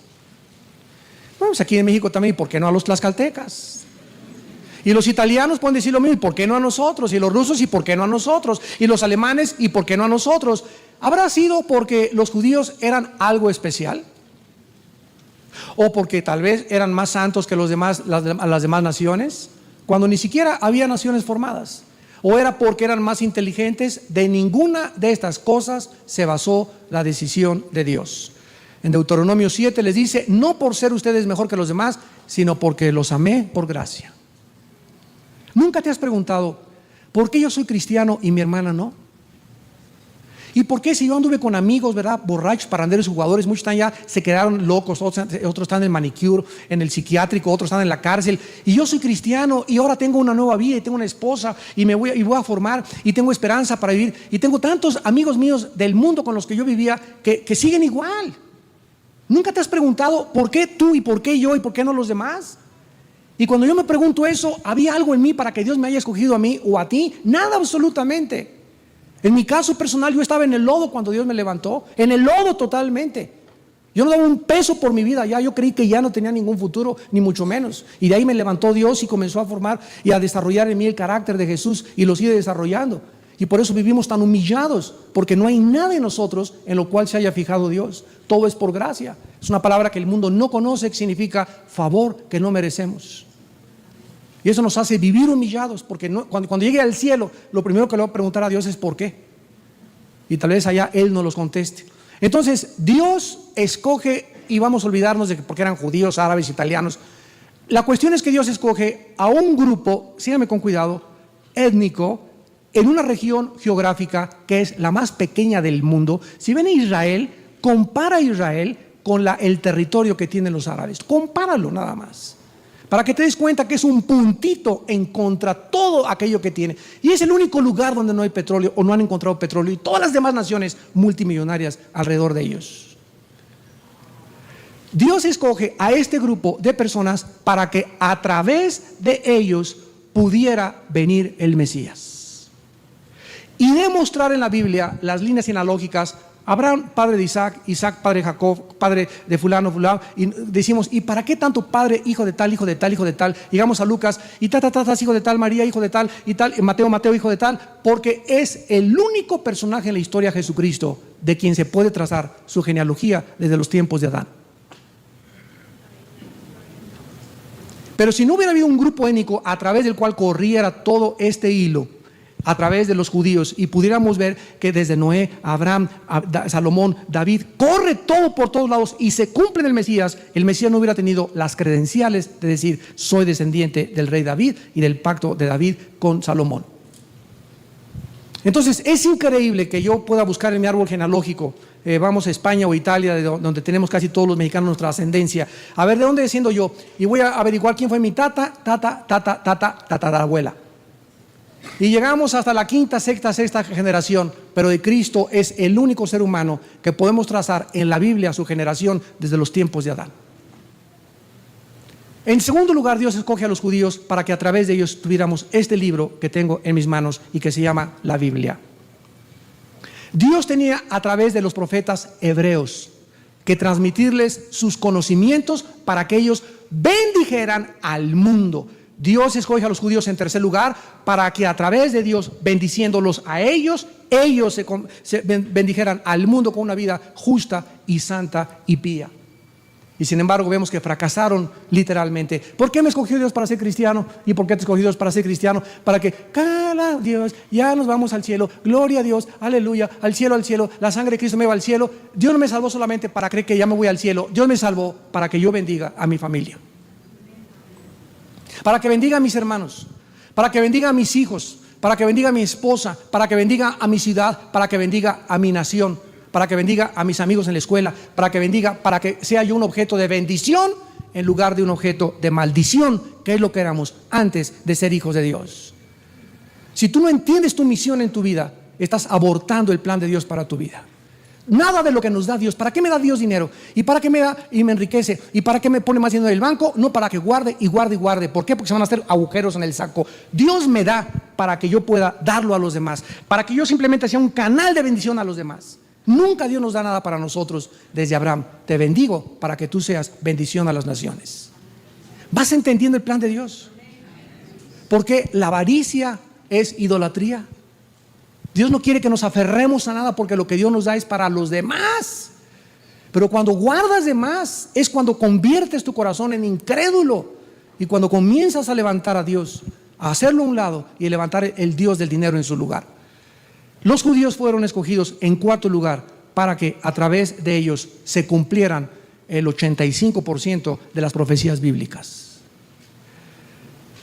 Bueno, pues aquí en México también, ¿y por qué no a los tlaxcaltecas? Y los italianos pueden decir lo mismo, ¿y por qué no a nosotros? Y los rusos, ¿y por qué no a nosotros? Y los alemanes, ¿y por qué no a nosotros? ¿Habrá sido porque los judíos eran algo especial? ¿O porque tal vez eran más santos que las demás naciones, cuando ni siquiera había naciones formadas? ¿O era porque eran más inteligentes? De ninguna de estas cosas se basó la decisión de Dios. En Deuteronomio 7 les dice, no por ser ustedes mejor que los demás, sino porque los amé por gracia. ¿Nunca te has preguntado, por qué yo soy cristiano y mi hermana no? ¿Y por qué si yo anduve con amigos, verdad, borrachos, parranderos, jugadores, muchos están ya, se quedaron locos, otros están en el manicure, en el psiquiátrico, otros están en la cárcel, y yo soy cristiano y ahora tengo una nueva vida y tengo una esposa y voy a formar y tengo esperanza para vivir y tengo tantos amigos míos del mundo con los que yo vivía que siguen igual? ¿Nunca te has preguntado por qué tú y por qué yo y por qué no los demás? Y cuando yo me pregunto eso, ¿había algo en mí para que Dios me haya escogido a mí o a ti? Nada, absolutamente. En mi caso personal, yo estaba en el lodo cuando Dios me levantó, en el lodo totalmente. Yo no daba un peso por mi vida ya, yo creí que ya no tenía ningún futuro, ni mucho menos. Y de ahí me levantó Dios y comenzó a formar y a desarrollar en mí el carácter de Jesús y lo sigue desarrollando. Y por eso vivimos tan humillados, porque no hay nada en nosotros en lo cual se haya fijado Dios. Todo es por gracia. Es una palabra que el mundo no conoce, que significa favor que no merecemos. Y eso nos hace vivir humillados, porque cuando llegue al cielo, lo primero que le voy a preguntar a Dios es ¿por qué? Y tal vez allá Él nos los conteste. Entonces, Dios escoge, y vamos a olvidarnos de que porque eran judíos, árabes, italianos. La cuestión es que Dios escoge a un grupo, síganme con cuidado, étnico, en una región geográfica que es la más pequeña del mundo. Si ven a Israel, compara a Israel con el territorio que tienen los árabes. Compáralo nada más, para que te des cuenta que es un puntito en contra todo aquello que tiene. Y es el único lugar donde no hay petróleo o no han encontrado petróleo, y todas las demás naciones multimillonarias alrededor de ellos. Dios escoge a este grupo de personas para que a través de ellos pudiera venir el Mesías. Y demostrar en la Biblia las líneas genealógicas. Abraham, padre de Isaac, Isaac, padre de Jacob, padre de fulano, fulano, y decimos, ¿y para qué tanto padre, hijo de tal, hijo de tal, hijo de tal? Llegamos a Lucas, y hijo de tal, María, hijo de tal, y tal, Mateo, hijo de tal, porque es el único personaje en la historia, Jesucristo, de quien se puede trazar su genealogía desde los tiempos de Adán. Pero si no hubiera habido un grupo étnico a través del cual corriera todo este hilo, a través de los judíos, y pudiéramos ver que desde Noé, Abraham, Salomón, David, corre todo por todos lados y se cumple en el Mesías no hubiera tenido las credenciales de decir soy descendiente del rey David y del pacto de David con Salomón. Entonces es increíble que yo pueda buscar en mi árbol genealógico, vamos a España o Italia, donde tenemos casi todos los mexicanos nuestra ascendencia, a ver de dónde desciendo yo, y voy a averiguar quién fue mi tatarabuela. Y llegamos hasta la quinta, sexta generación, pero de Cristo es el único ser humano que podemos trazar en la Biblia su generación desde los tiempos de Adán. En segundo lugar, Dios escoge a los judíos para que a través de ellos tuviéramos este libro que tengo en mis manos y que se llama la Biblia. Dios tenía a través de los profetas hebreos que transmitirles sus conocimientos para que ellos bendijeran al mundo. Dios escoge a los judíos en tercer lugar para que a través de Dios, bendiciéndolos a ellos se bendijeran al mundo con una vida justa y santa y pía. Y sin embargo vemos que fracasaron literalmente. ¿Por qué me escogió Dios para ser cristiano? ¿Y por qué te escogió Dios para ser cristiano? Para que, cara Dios, ya nos vamos al cielo, gloria a Dios, aleluya, al cielo, la sangre de Cristo me va al cielo. Dios no me salvó solamente para creer que ya me voy al cielo, Dios me salvó para que yo bendiga a mi familia, para que bendiga a mis hermanos, para que bendiga a mis hijos, para que bendiga a mi esposa, para que bendiga a mi ciudad, para que bendiga a mi nación, para que bendiga a mis amigos en la escuela, para que sea yo un objeto de bendición en lugar de un objeto de maldición, que es lo que éramos antes de ser hijos de Dios. Si tú no entiendes tu misión en tu vida, estás abortando el plan de Dios para tu vida. Nada de lo que nos da Dios. ¿Para qué me da Dios dinero? ¿Y para qué me da y me enriquece? ¿Y para qué me pone más dinero en el banco? No, para que guarde y guarde y guarde. ¿Por qué? Porque se van a hacer agujeros en el saco. Dios me da para que yo pueda darlo a los demás, para que yo simplemente sea un canal de bendición a los demás. Nunca Dios nos da nada para nosotros desde Abraham. Te bendigo para que tú seas bendición a las naciones. ¿Vas entendiendo el plan de Dios? Porque la avaricia es idolatría. Dios no quiere que nos aferremos a nada porque lo que Dios nos da es para los demás. Pero cuando guardas de más es cuando conviertes tu corazón en incrédulo y cuando comienzas a levantar a Dios, a hacerlo a un lado y levantar el Dios del dinero en su lugar. Los judíos fueron escogidos en cuarto lugar para que a través de ellos se cumplieran el 85% de las profecías bíblicas.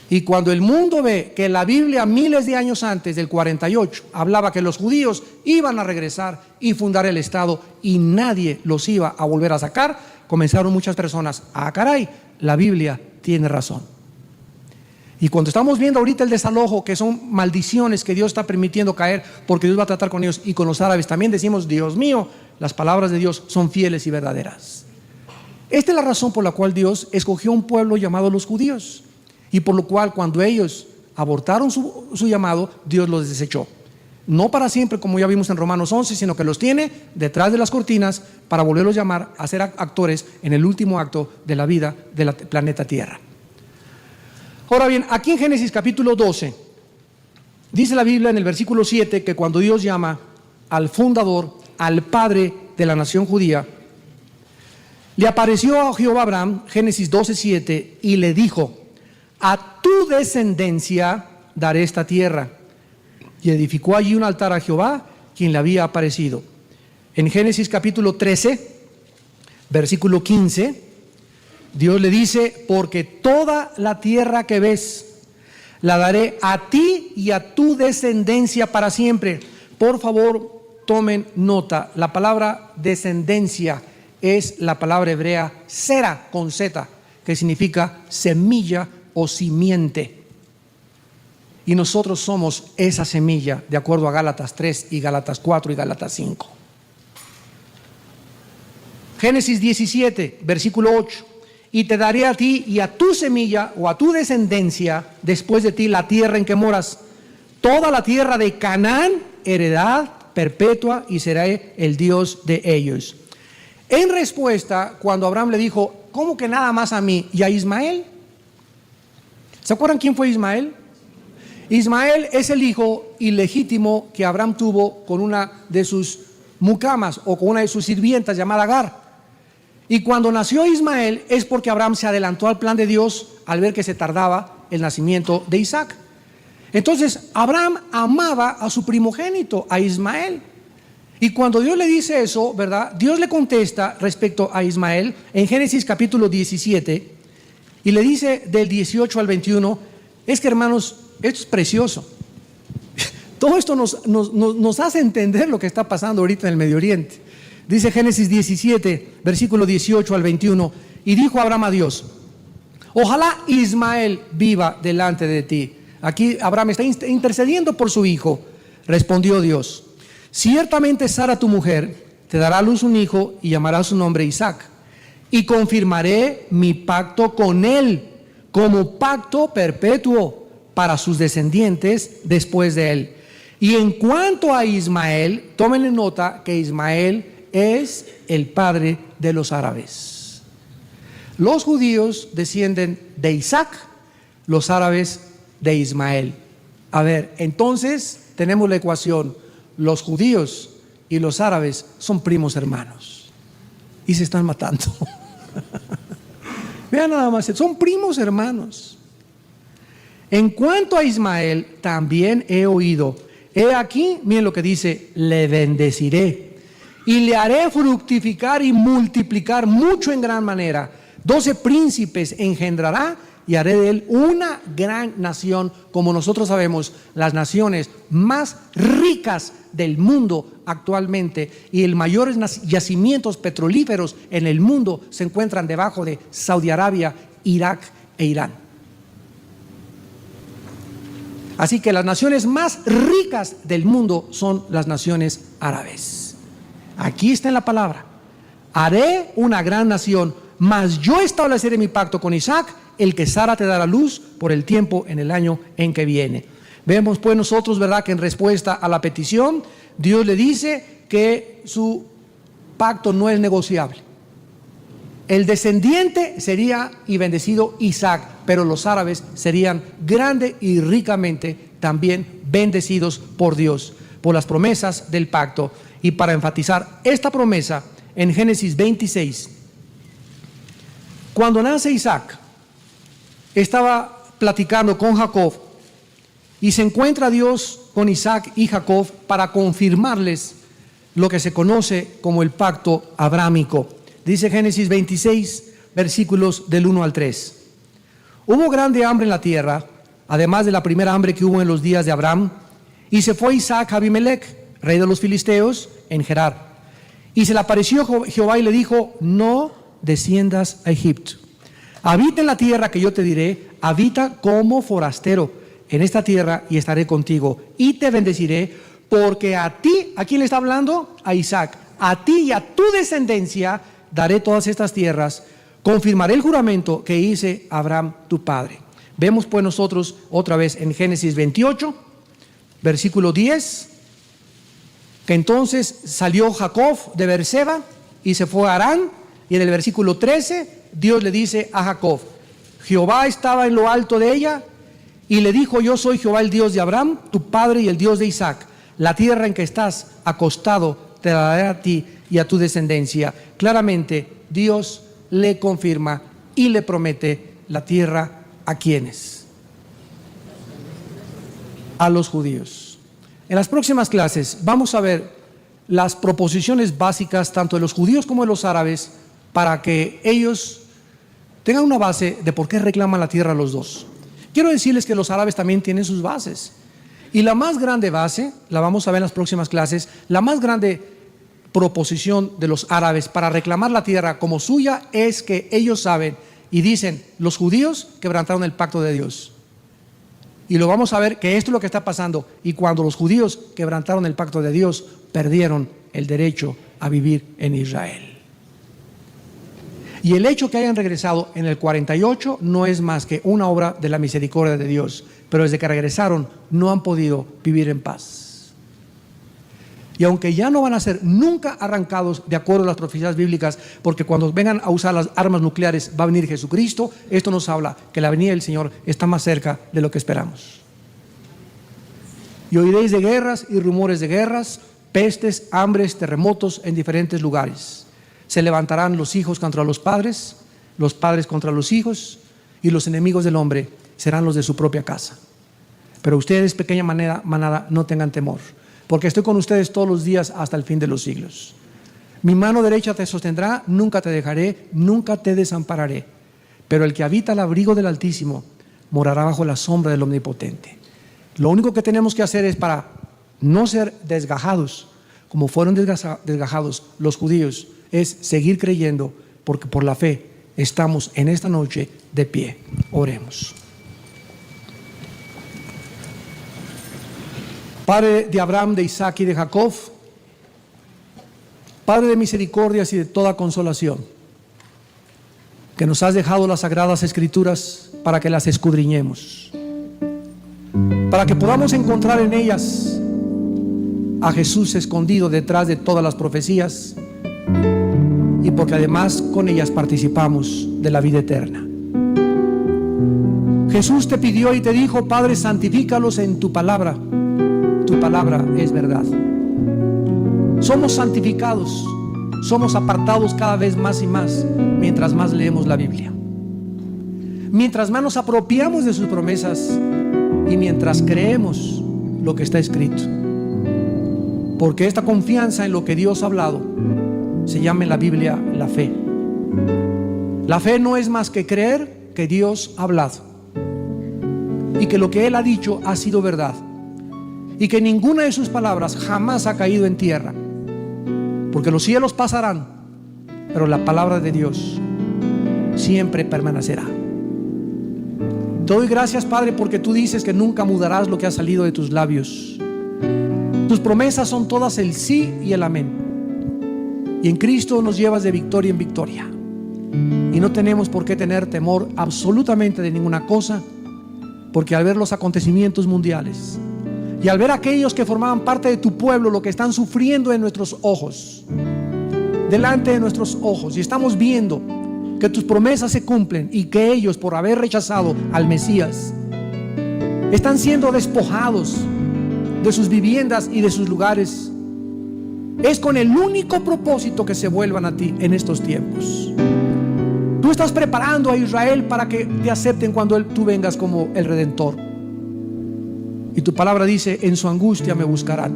Y cuando el mundo ve que la Biblia miles de años antes del 48 hablaba que los judíos iban a regresar y fundar el Estado y nadie los iba a volver a sacar, comenzaron muchas personas, caray, la Biblia tiene razón. Y cuando estamos viendo ahorita el desalojo, que son maldiciones que Dios está permitiendo caer porque Dios va a tratar con ellos y con los árabes, también decimos, Dios mío, las palabras de Dios son fieles y verdaderas. Esta es la razón por la cual Dios escogió un pueblo llamado los judíos. Y por lo cual cuando ellos abortaron su llamado, Dios los desechó. No para siempre, como ya vimos en Romanos 11, sino que los tiene detrás de las cortinas para volverlos a llamar a ser actores en el último acto de la vida del planeta Tierra. Ahora bien, aquí en Génesis capítulo 12, dice la Biblia en el versículo 7 que cuando Dios llama al fundador, al padre de la nación judía, le apareció a Jehová Abraham, Génesis 12:7, y le dijo: a tu descendencia daré esta tierra. Y edificó allí un altar a Jehová, quien le había aparecido. En Génesis capítulo 13, versículo 15, Dios le dice: porque toda la tierra que ves la daré a ti y a tu descendencia para siempre. Por favor, tomen nota. La palabra descendencia es la palabra hebrea sera con Z, que significa semilla o simiente. Y nosotros somos esa semilla, de acuerdo a Gálatas 3 y Gálatas 4 y Gálatas 5. Génesis 17, versículo 8. Y te daré a ti y a tu semilla o a tu descendencia después de ti la tierra en que moras, toda la tierra de Canaán, heredad perpetua, y seré el Dios de ellos. En respuesta, cuando Abraham le dijo: ¿cómo que nada más a mí y a Ismael? ¿Se acuerdan quién fue Ismael? Ismael es el hijo ilegítimo que Abraham tuvo con una de sus mucamas o con una de sus sirvientas llamada Agar. Y cuando nació Ismael es porque Abraham se adelantó al plan de Dios al ver que se tardaba el nacimiento de Isaac. Entonces Abraham amaba a su primogénito, a Ismael. Y cuando Dios le dice eso, ¿verdad? Dios le contesta respecto a Ismael en Génesis capítulo 17 y le dice del 18 al 21, es que hermanos, esto es precioso. Todo esto nos hace entender lo que está pasando ahorita en el Medio Oriente. Dice Génesis 17, versículo 18 al 21, y dijo Abraham a Dios: ojalá Ismael viva delante de ti. Aquí Abraham está intercediendo por su hijo. Respondió Dios: ciertamente Sara tu mujer te dará a luz un hijo y llamará su nombre Isaac, y confirmaré mi pacto con él como pacto perpetuo para sus descendientes después de él. Y en cuanto a Ismael, tómenle nota que Ismael es el padre de los árabes. Los judíos descienden de Isaac, los árabes de Ismael. A ver, entonces tenemos la ecuación: los judíos y los árabes son primos hermanos y se están matando. Vean nada más, son primos hermanos. En cuanto a Ismael, también he oído, he aquí, miren lo que dice: le bendeciré y le haré fructificar y multiplicar mucho en gran manera. 12 príncipes engendrará y haré de él una gran nación. Como nosotros sabemos, las naciones más ricas del mundo actualmente y el mayores yacimientos petrolíferos en el mundo se encuentran debajo de Saudi Arabia, Irak e Irán. Así que las naciones más ricas del mundo son las naciones árabes. Aquí está en la palabra: haré una gran nación, mas yo estableceré mi pacto con Isaac, el que Sara te dará luz por el tiempo en el año en que viene. Vemos pues nosotros, ¿verdad?, que en respuesta a la petición, Dios le dice que su pacto no es negociable. El descendiente sería y bendecido Isaac, pero los árabes serían grande y ricamente también bendecidos por Dios, por las promesas del pacto. Y para enfatizar esta promesa, en Génesis 26, cuando nace Isaac, estaba platicando con Jacob y se encuentra Dios con Isaac y Jacob para confirmarles lo que se conoce como el pacto abrámico. Dice Génesis 26, versículos del 1 al 3. Hubo grande hambre en la tierra además de la primera hambre que hubo en los días de Abraham. Y se fue Isaac a Abimelech, rey de los filisteos, en Gerar. Y se le apareció Jehová y le dijo: no desciendas a Egipto. Habita en la tierra que yo te diré, habita como forastero en esta tierra y estaré contigo. Y te bendeciré, porque a ti, ¿a quién le está hablando? A Isaac. A ti y a tu descendencia daré todas estas tierras. Confirmaré el juramento que hice a Abraham tu padre. Vemos pues nosotros otra vez en Génesis 28, versículo 10, que entonces salió Jacob de Beerseba y se fue a Harán. Y en el versículo 13 Dios le dice a Jacob: Jehová estaba en lo alto de ella y le dijo: yo soy Jehová, el Dios de Abraham tu padre y el Dios de Isaac. La tierra en que estás acostado te la daré a ti y a tu descendencia. Claramente Dios le confirma y le promete la tierra. ¿A quiénes? A los judíos. En las próximas clases vamos a ver las proposiciones básicas tanto de los judíos como de los árabes, para que ellos tengan una base de por qué reclaman la tierra a los dos. Quiero decirles que los árabes también tienen sus bases, y la más grande base, la vamos a ver en las próximas clases, la más grande proposición de los árabes para reclamar la tierra como suya es que ellos saben y dicen: los judíos quebrantaron el pacto de Dios. Y lo vamos a ver que esto es lo que está pasando, y cuando los judíos quebrantaron el pacto de Dios, perdieron el derecho a vivir en Israel. Y el hecho que hayan regresado en el 48 no es más que una obra de la misericordia de Dios, pero desde que regresaron no han podido vivir en paz. Y aunque ya no van a ser nunca arrancados de acuerdo a las profecías bíblicas, porque cuando vengan a usar las armas nucleares va a venir Jesucristo, esto nos habla que la venida del Señor está más cerca de lo que esperamos. Y oiréis de guerras y rumores de guerras, pestes, hambres, terremotos en diferentes lugares. Se levantarán los hijos contra los padres contra los hijos, y los enemigos del hombre serán los de su propia casa. Pero ustedes, pequeña manada, no tengan temor, porque estoy con ustedes todos los días hasta el fin de los siglos. Mi mano derecha te sostendrá, nunca te dejaré, nunca te desampararé. Pero el que habita al abrigo del Altísimo morará bajo la sombra del Omnipotente. Lo único que tenemos que hacer es, para no ser desgajados como fueron desgajados los judíos, es seguir creyendo, porque por la fe estamos en esta noche de pie. Oremos. Padre de Abraham, de Isaac y de Jacob, Padre de misericordias y de toda consolación, que nos has dejado las sagradas escrituras para que las escudriñemos, para que podamos encontrar en ellas a Jesús escondido detrás de todas las profecías, y porque además con ellas participamos de la vida eterna. Jesús te pidió y te dijo: Padre, santifícalos en tu palabra es verdad. Somos santificados, somos apartados cada vez más y más mientras más leemos la Biblia, mientras más nos apropiamos de sus promesas y mientras creemos lo que está escrito, porque esta confianza en lo que Dios ha hablado se llama en la Biblia la fe. La fe no es más que creer que Dios ha hablado y que lo que Él ha dicho ha sido verdad, y que ninguna de sus palabras jamás ha caído en tierra, porque los cielos pasarán, pero la palabra de Dios siempre permanecerá. Te doy gracias, Padre, porque tú dices que nunca mudarás lo que ha salido de tus labios. Tus promesas son todas el sí y el amén, y en Cristo nos llevas de victoria en victoria, y no tenemos por qué tener temor absolutamente de ninguna cosa, porque al ver los acontecimientos mundiales y al ver a aquellos que formaban parte de tu pueblo lo que están sufriendo en nuestros ojos, delante de nuestros ojos, y estamos viendo que tus promesas se cumplen y que ellos, por haber rechazado al Mesías, están siendo despojados de sus viviendas y de sus lugares, es con el único propósito que se vuelvan a ti en estos tiempos. Tú estás preparando a Israel para que te acepten cuando tú vengas como el Redentor. Y tu palabra dice: en su angustia me buscarán.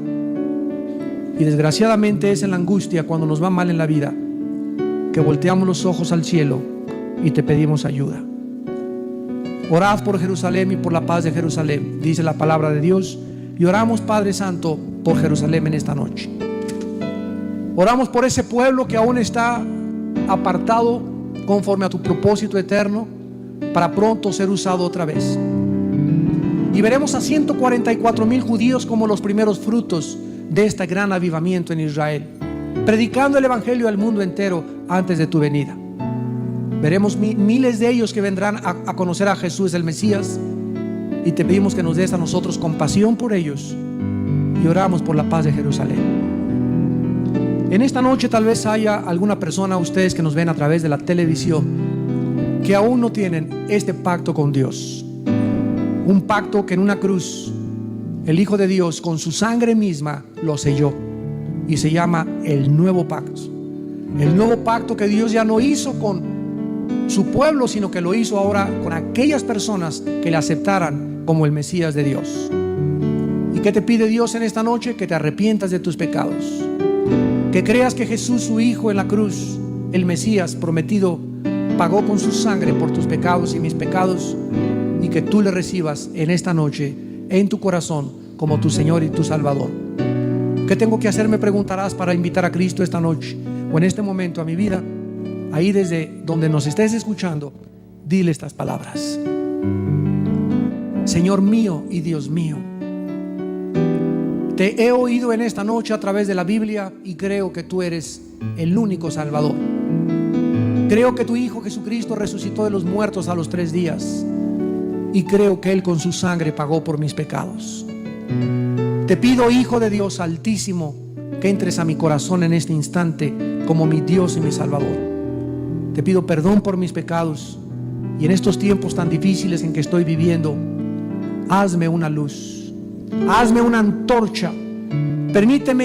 Y desgraciadamente es en la angustia, cuando nos va mal en la vida, que volteamos los ojos al cielo y te pedimos ayuda. Orad por Jerusalén y por la paz de Jerusalén, dice la palabra de Dios. Y oramos, Padre Santo, por Jerusalén en esta noche. Oramos por ese pueblo que aún está apartado conforme a tu propósito eterno, para pronto ser usado otra vez. Y veremos a 144,000 judíos como los primeros frutos de este gran avivamiento en Israel, predicando el evangelio al mundo entero antes de tu venida. Veremos miles de ellos que vendrán a conocer a Jesús el Mesías, y te pedimos que nos des a nosotros compasión por ellos, y oramos por la paz de Jerusalén. En esta noche tal vez haya alguna persona, ustedes que nos ven a través de la televisión, que aún no tienen este pacto con Dios. Un pacto que en una cruz el Hijo de Dios con su sangre misma lo selló, y se llama el nuevo pacto. El nuevo pacto que Dios ya no hizo con su pueblo, sino que lo hizo ahora con aquellas personas que le aceptaran como el Mesías de Dios. ¿Y qué te pide Dios en esta noche? Que te arrepientas de tus pecados, que creas que Jesús, su Hijo en la cruz, el Mesías prometido, pagó con su sangre por tus pecados y mis pecados, y que tú le recibas en esta noche en tu corazón como tu Señor y tu Salvador. ¿Qué tengo que hacer? Me preguntarás, para invitar a Cristo esta noche o en este momento a mi vida. Ahí desde donde nos estés escuchando, dile estas palabras: Señor mío y Dios mío, te he oído en esta noche a través de la Biblia y creo que tú eres el único Salvador. Creo que tu Hijo Jesucristo resucitó de los muertos a los 3 días, y creo que Él con su sangre pagó por mis pecados. Te pido, Hijo de Dios Altísimo, que entres a mi corazón en este instante como mi Dios y mi Salvador. Te pido perdón por mis pecados, y en estos tiempos tan difíciles en que estoy viviendo, hazme una luz, hazme una antorcha. Permíteme